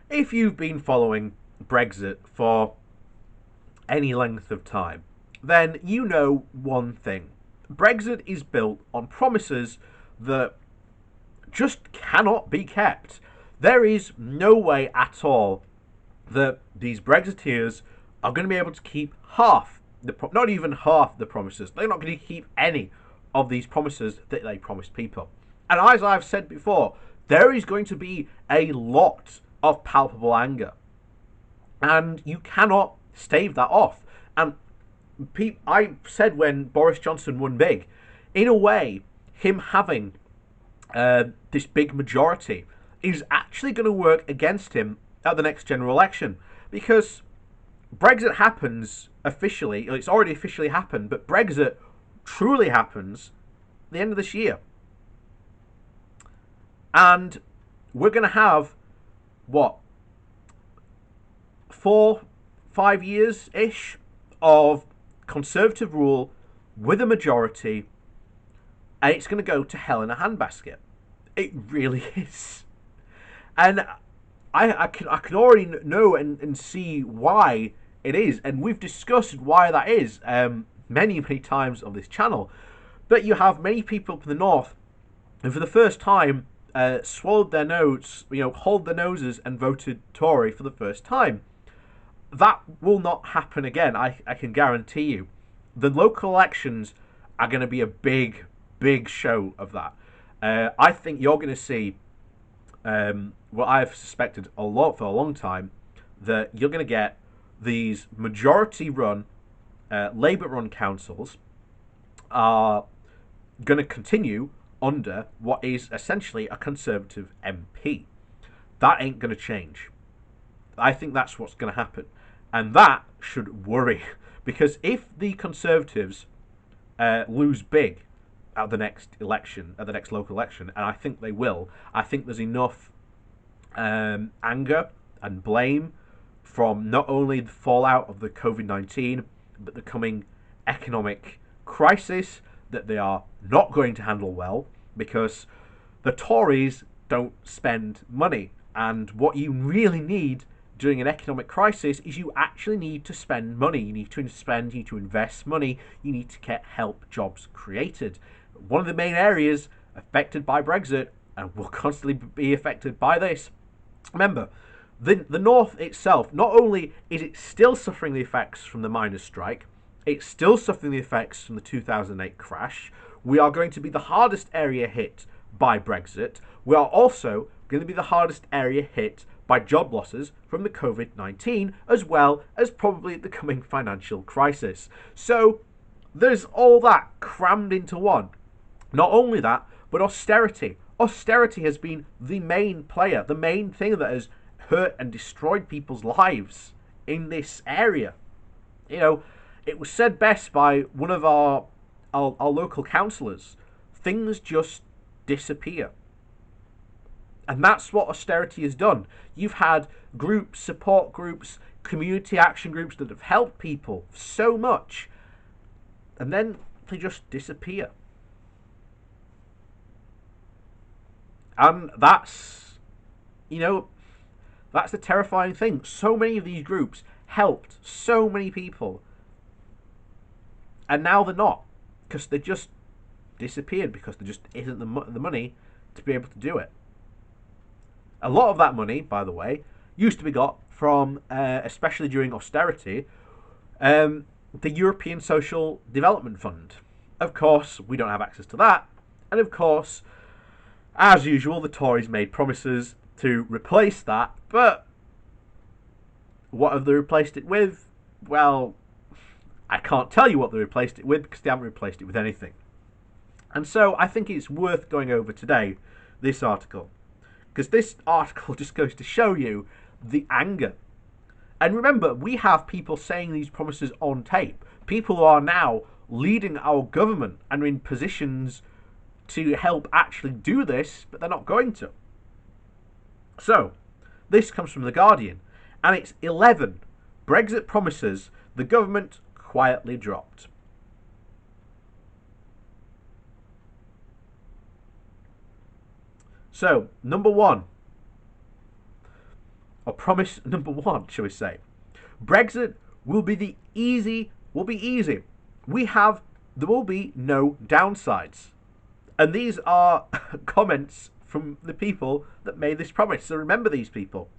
If you've been following Brexit for any length of time, then you know one thing. Brexit is built on promises that just cannot be kept. There is no way at all that these Brexiteers are going to be able to keep not even half the promises. They're not going to keep any of these promises that they promised people. And as I've said before, there is going to be a lot of palpable anger. And you cannot stave that off. And I said when Boris Johnson won big, in a way, him having this big majority is actually going to work against him at the next general election, because Brexit happens officially. It's already officially happened, but Brexit truly happens at the end of this year. And we're going to have, what, 4-5 years ish of Conservative rule with a majority, and it's going to go to hell in a handbasket. It really is. And I can already know and see why it is, and we've discussed why that is many times on this channel. But you have many people from the north who, for the first time, swallowed their nose, hold their noses and voted Tory for the first time. That will not happen again. I can guarantee you. The local elections are going to be a big show of that. I think you're going to see what I've suspected a lot for a long time, that you're going to get these majority-run, Labour-run councils are going to continue under what is essentially a Conservative MP. That ain't going to change. I think that's what's going to happen. And that should worry, because if the Conservatives lose big at the next election, at the next local election, and I think they will, I think there's enough anger and blame from not only the fallout of the COVID-19, but the coming economic crisis that they are not going to handle well, because the Tories don't spend money. And what you really need during an economic crisis is you actually need to spend money. You need to invest money. You need to get help jobs created. One of the main areas affected by Brexit, and will constantly be affected by this. Remember, the North itself, not only is it still suffering the effects from the miners' strike, it's still suffering the effects from the 2008 crash. We are going to be the hardest area hit by Brexit. We are also going to be the hardest area hit by job losses from the COVID-19, as well as probably the coming financial crisis. So there's all that crammed into one. Not only that, but austerity. Austerity has been the main player, the main thing that has hurt and destroyed people's lives in this area. It was said best by one of our local councillors. Things just disappear. And that's what austerity has done. You've had groups, support groups, community action groups that have helped people so much, and then they just disappear. And that's the terrifying thing. So many of these groups helped so many people, and now they're not, because they just disappeared, because there just isn't the money to be able to do it. A lot of that money, by the way, used to be got from, especially during austerity, the European Social Development Fund. Of course, we don't have access to that, and of course, as usual, the Tories made promises to replace that, but what have they replaced it with? Well, I can't tell you what they replaced it with, because they haven't replaced it with anything. And so I think it's worth going over today, this article, because this article just goes to show you the anger. And remember, we have people saying these promises on tape. People who are now leading our government and are in positions to help actually do this, but they're not going to. So, this comes from The Guardian, and it's 11 Brexit promises the government quietly dropped. So, number one, or promise number one, shall we say. Brexit will be easy. There will be no downsides. And these are comments from the people that made this promise. So remember these people.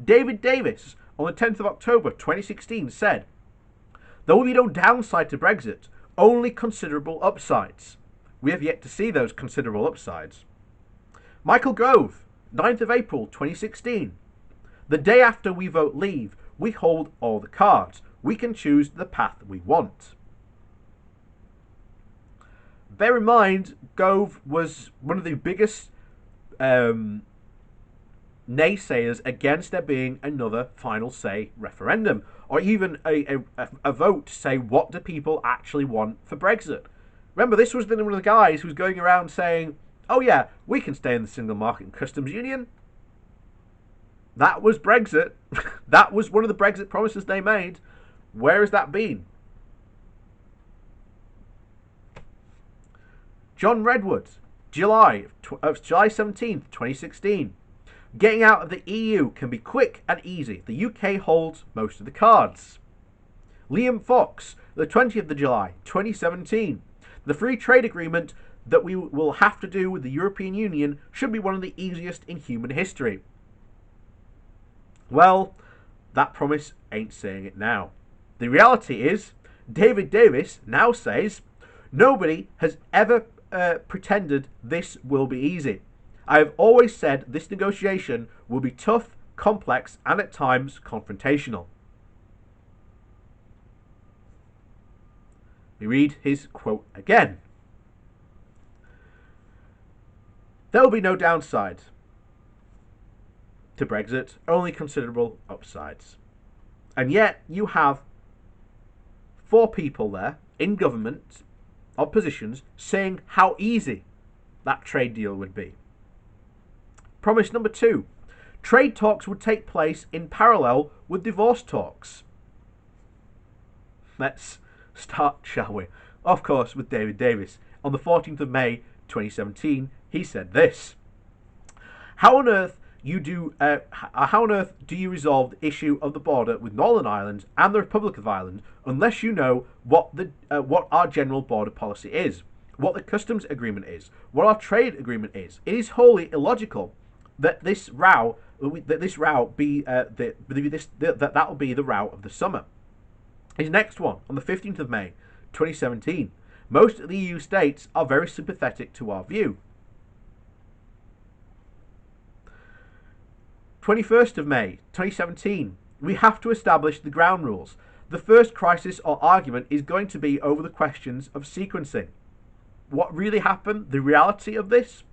David Davis, on the 10th of October 2016, said, "There will be no downside to Brexit, only considerable upsides." We have yet to see those considerable upsides. Michael Gove, 9th of April 2016, "The day after we vote leave, we hold all the cards. We can choose the path we want." Bear in mind, Gove was one of the biggest naysayers against there being another final say referendum, or even a vote to say what do people actually want for Brexit. Remember, this was one of the guys who was going around saying, oh yeah, we can stay in the single market and customs union. That was Brexit. That was one of the Brexit promises they made. Where has that been? John Redwood, July 17th, 2016. "Getting out of the EU can be quick and easy. The UK holds most of the cards." Liam Fox, the 20th of July, 2017. "The free trade agreement that we will have to do with the European Union should be one of the easiest in human history." Well, that promise ain't saying it now. The reality is, David Davis now says, "Nobody has ever pretended this will be easy. I have always said this negotiation will be tough, complex, and at times confrontational." We read his quote again. "There will be no downside to Brexit, only considerable upsides." And yet you have 4 people there in government of positions saying how easy that trade deal would be. Promise number 2. Trade talks would take place in parallel with divorce talks. Let's start, shall we? Of course, with David Davis. On the 14th of May 2017, he said this: How on earth do you resolve the issue of the border with Northern Ireland and the Republic of Ireland unless you know what our general border policy is, what the customs agreement is, what our trade agreement is? It is wholly illogical that that will be the row of the summer. His next one, on the 15th of May 2017, most of the EU states are very sympathetic to our view. 21st of May 2017, we have to establish the ground rules. The first crisis or argument is going to be over the questions of sequencing. What really happened? The reality of this?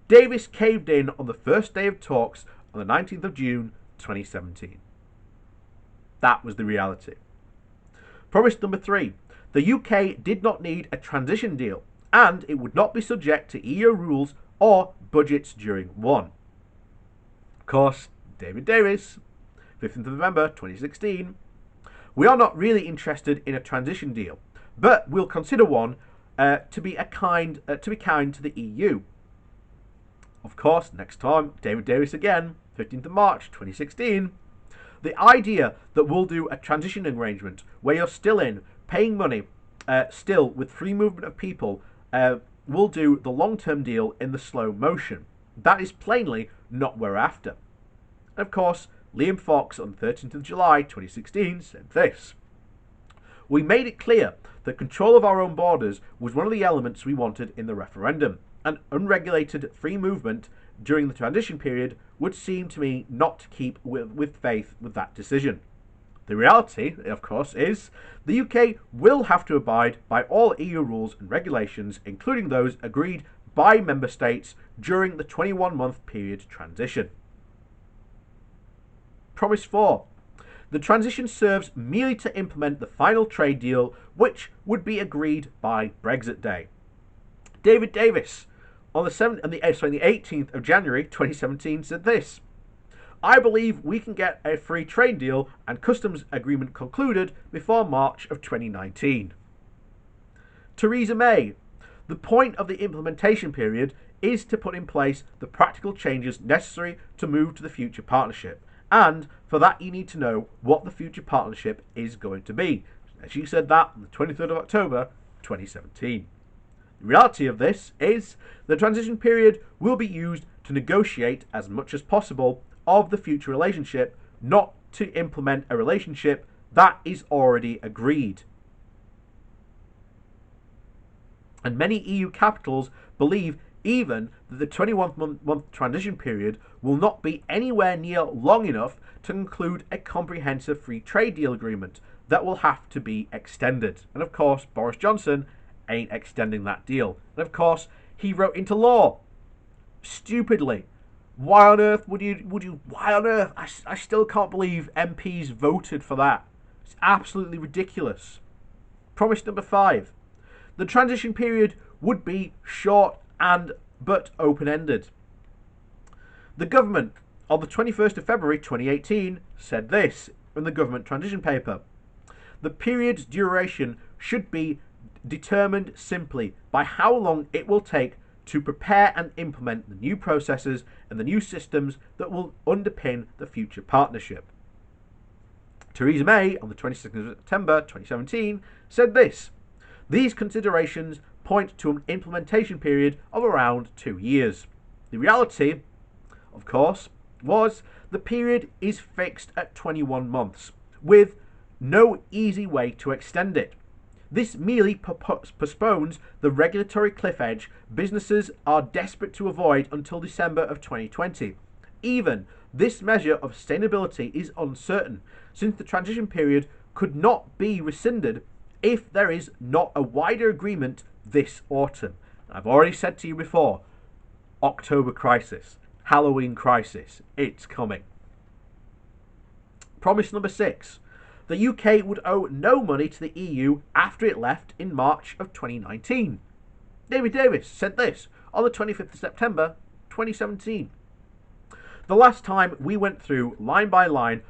Davis caved in on the first day of talks on the 19th of June 2017. That was the reality. Promise number 3. The UK did not need a transition deal, and it would not be subject to EU rules or budgets during one. Of course, David Davis, 15th of November 2016. We are not really interested in a transition deal, but we'll consider one to be kind to the EU. Of course, next time, David Davis again, 15th of March 2016. The idea that we'll do a transition arrangement where you're still paying money, still with free movement of people, we'll do the long-term deal in the slow motion. That is plainly not what we're after. And of course, Liam Fox on 13th of July 2016 said this: We made it clear that control of our own borders was one of the elements we wanted in the referendum, and unregulated free movement during the transition period would seem to me not to keep with faith with that decision. The reality, of course, is the UK will have to abide by all EU rules and regulations, including those agreed by member states during the 21-month period transition. Promise 4. The transition serves merely to implement the final trade deal, which would be agreed by Brexit Day. David Davis, on the 18th of January 2017, said this: I believe we can get a free trade deal and customs agreement concluded before March of 2019. Theresa May, the point of the implementation period is to put in place the practical changes necessary to move to the future partnership. And for that, you need to know what the future partnership is going to be. She said that on the 23rd of October 2017. The reality of this is the transition period will be used to negotiate as much as possible of the future relationship, not to implement a relationship that is already agreed. And many EU capitals believe even that the 21-month transition period will not be anywhere near long enough to conclude a comprehensive free trade deal agreement that will have to be extended. And of course, Boris Johnson ain't extending that deal. And of course, he wrote into law. Stupidly. Why on earth would you, why on earth? I still can't believe MPs voted for that. It's absolutely ridiculous. Promise number 5. The transition period would be short but open-ended. The government, on the 21st of February 2018, said this in the government transition paper. The period's duration should be determined simply by how long it will take to prepare and implement the new processes and the new systems that will underpin the future partnership. Theresa May, on the 22nd of September 2017, said this. These considerations point to an implementation period of around 2 years. The reality, of course, was the period is fixed at 21 months, with no easy way to extend it. This merely postpones the regulatory cliff edge businesses are desperate to avoid until December of 2020. Even this measure of sustainability is uncertain, since the transition period could not be rescinded if there is not a wider agreement this autumn. I've already said to you before, October crisis, Halloween crisis, it's coming. Promise number 6. The UK would owe no money to the EU after it left in March of 2019. David Davis said this on the 25th of September 2017. The last time we went through line by line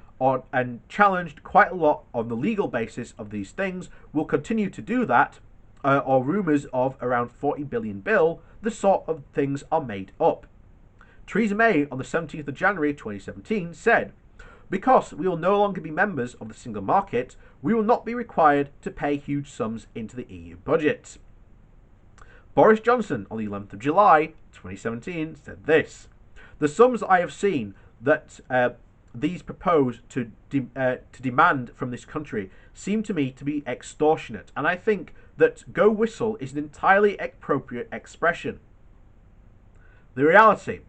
and challenged quite a lot on the legal basis of these things, we'll continue to do that, or rumours of around 40 billion bill, the sort of things are made up. Theresa May on the 17th of January 2017 said, because we will no longer be members of the single market, we will not be required to pay huge sums into the EU budget. Boris Johnson on the 11th of July 2017 said this. The sums I have seen that these propose to demand from this country seem to me to be extortionate, and I think that go whistle is an entirely appropriate expression. The reality.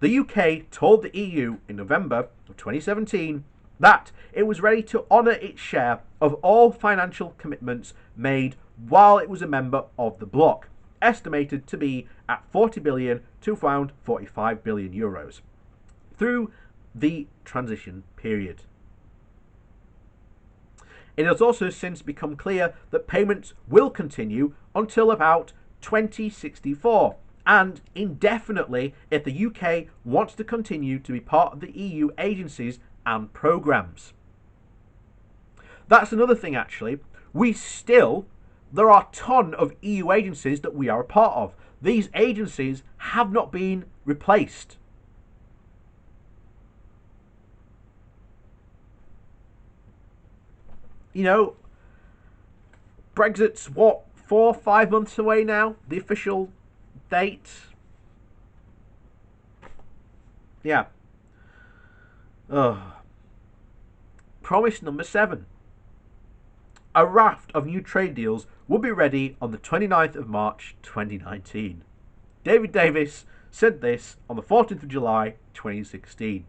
The UK told the EU in November of 2017 that it was ready to honour its share of all financial commitments made while it was a member of the bloc, estimated to be at 40 billion to around 45 billion euros, through the transition period. It has also since become clear that payments will continue until about 2064, and indefinitely if the UK wants to continue to be part of the EU agencies and programmes. That's another thing actually. There are a ton of EU agencies that we are a part of. These agencies have not been replaced. You know, Brexit's 4 or 5 months away now, the official date. Yeah. Promise number 7. A raft of new trade deals will be ready on the 29th of March 2019. David Davis said this on the 14th of July 2016.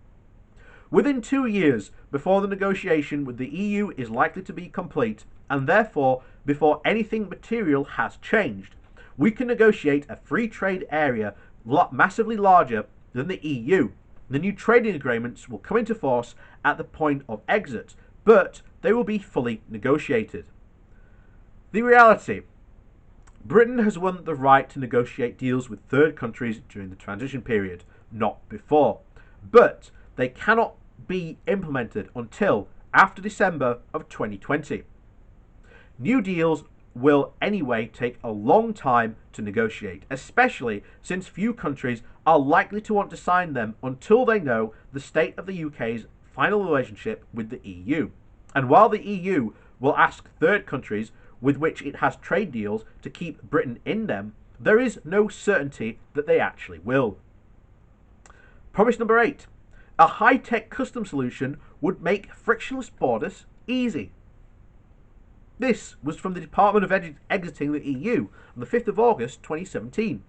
Within 2 years before the negotiation with the EU is likely to be complete, and therefore before anything material has changed, we can negotiate a free trade area massively larger than the EU. The new trading agreements will come into force at the point of exit, but they will be fully negotiated. The reality. Britain has won the right to negotiate deals with third countries during the transition period, not before. But they cannot be implemented until after December of 2020. New deals will anyway take a long time to negotiate, especially since few countries are likely to want to sign them until they know the state of the UK's final relationship with the EU. And while the EU will ask third countries with which it has trade deals to keep Britain in them, there is no certainty that they actually will. Promise number 8. A high-tech custom solution would make frictionless borders easy. This was from the Department of exiting the EU on the 5th of August 2017.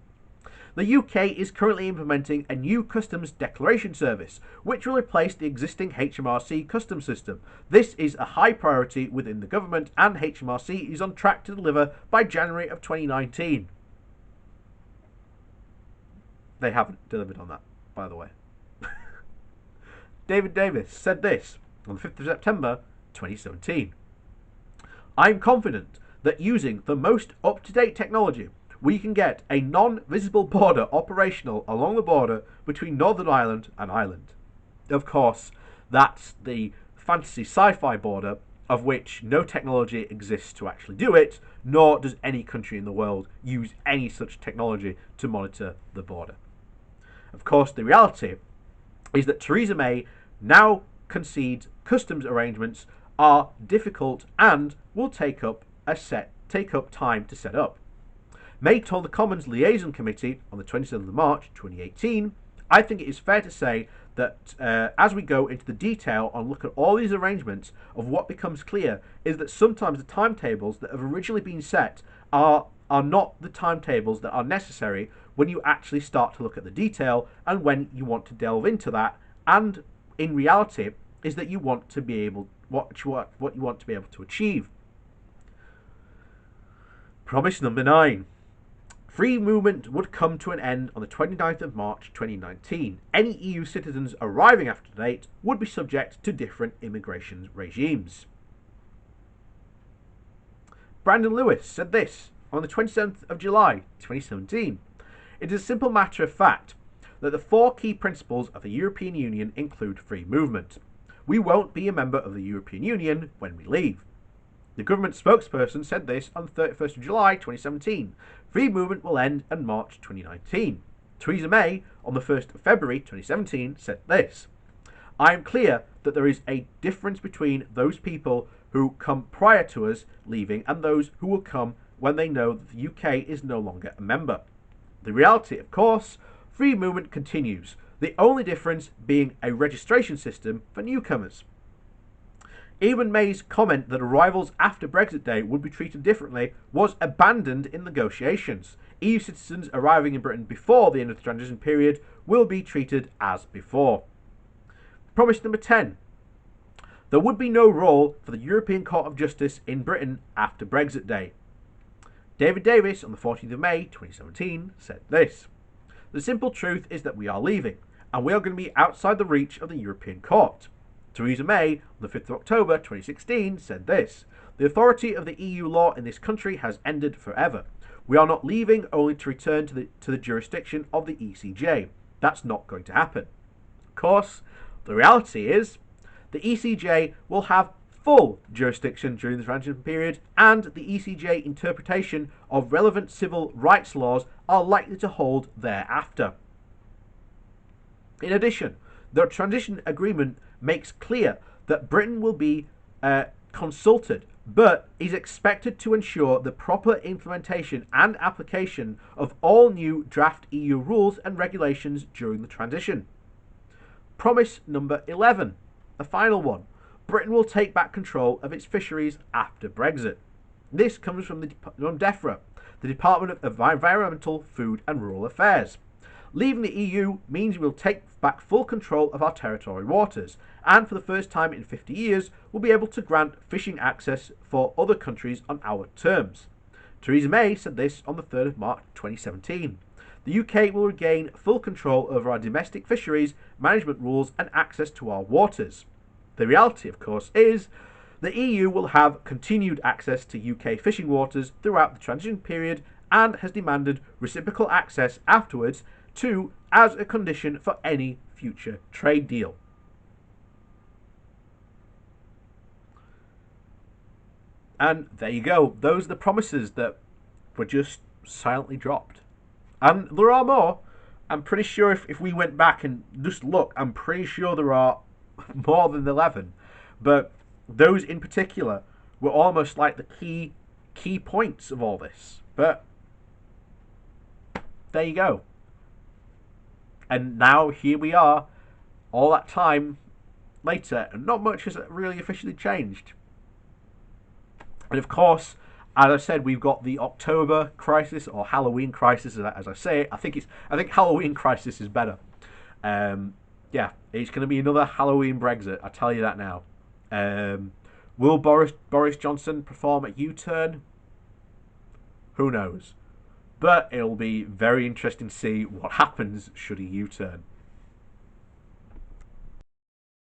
The UK is currently implementing a new customs declaration service, which will replace the existing HMRC customs system. This is a high priority within the government, and HMRC is on track to deliver by January of 2019. They haven't delivered on that, by the way. David Davis said this on the 5th of September 2017. I'm confident that using the most up-to-date technology, we can get a non-visible border operational along the border between Northern Ireland and Ireland. Of course, that's the fantasy sci-fi border of which no technology exists to actually do it, nor does any country in the world use any such technology to monitor the border. Of course, the reality is that Theresa May now concedes customs arrangements are difficult and will take up time to set up. May told the Commons Liaison Committee on the 27th of March 2018, I think it is fair to say that as we go into the detail and look at all these arrangements, of what becomes clear is that sometimes the timetables that have originally been set are not the timetables that are necessary when you actually start to look at the detail and when you want to delve into that, and in reality is that you want to be able what you want to be able to achieve. Promise number 9. Free movement would come to an end on the 29th of March 2019. Any EU citizens arriving after date would be subject to different immigration regimes. Brandon Lewis said this on the 27th of July 2017. It is a simple matter of fact that the 4 key principles of the European Union include free movement. We won't be a member of the European Union when we leave. The government spokesperson said this on the 31st of July 2017. Free movement will end in March 2019. Theresa May, on the 1st of February 2017, said this. I am clear that there is a difference between those people who come prior to us leaving and those who will come when they know that the UK is no longer a member. The reality, of course, free movement continues, the only difference being a registration system for newcomers. Even May's comment that arrivals after Brexit Day would be treated differently was abandoned in negotiations. EU citizens arriving in Britain before the end of the transition period will be treated as before. Promise number 10. There would be no role for the European Court of Justice in Britain after Brexit Day. David Davis on the 14th of May 2017 said this. The simple truth is that we are leaving, and we are going to be outside the reach of the European Court. Theresa May, on the 5th of October 2016, said this. The authority of the EU law in this country has ended forever. We are not leaving only to return to the jurisdiction of the ECJ. That's not going to happen. Of course, the reality is the ECJ will have full jurisdiction during the transition period, and the ECJ interpretation of relevant civil rights laws are likely to hold thereafter. In addition, the transition agreement makes clear that Britain will be consulted, but is expected to ensure the proper implementation and application of all new draft EU rules and regulations during the transition. Promise number 11, the final one. Britain will take back control of its fisheries after Brexit. This comes from DEFRA, the Department of Environmental, Food and Rural Affairs. Leaving the EU means we'll take back full control of our territorial waters, and for the first time in 50 years, we'll be able to grant fishing access for other countries on our terms. Theresa May said this on the 3rd of March 2017. The UK will regain full control over our domestic fisheries, management rules and access to our waters. The reality, of course, is the EU will have continued access to UK fishing waters throughout the transition period and has demanded reciprocal access afterwards too, as a condition for any future trade deal. And there you go. Those are the promises that were just silently dropped. And there are more. I'm pretty sure if we went back and just look, I'm pretty sure there are more than 11. But those in particular were almost like the key points of all this. But there you go. And now here we are, all that time later, and not much has really officially changed. And of course, as I said, we've got the October crisis or Halloween crisis, as I say. I think Halloween crisis is better. Yeah, it's going to be another Halloween Brexit. I tell you that now. Will Boris Johnson perform a U-turn? Who knows? But it'll be very interesting to see what happens should he U-turn.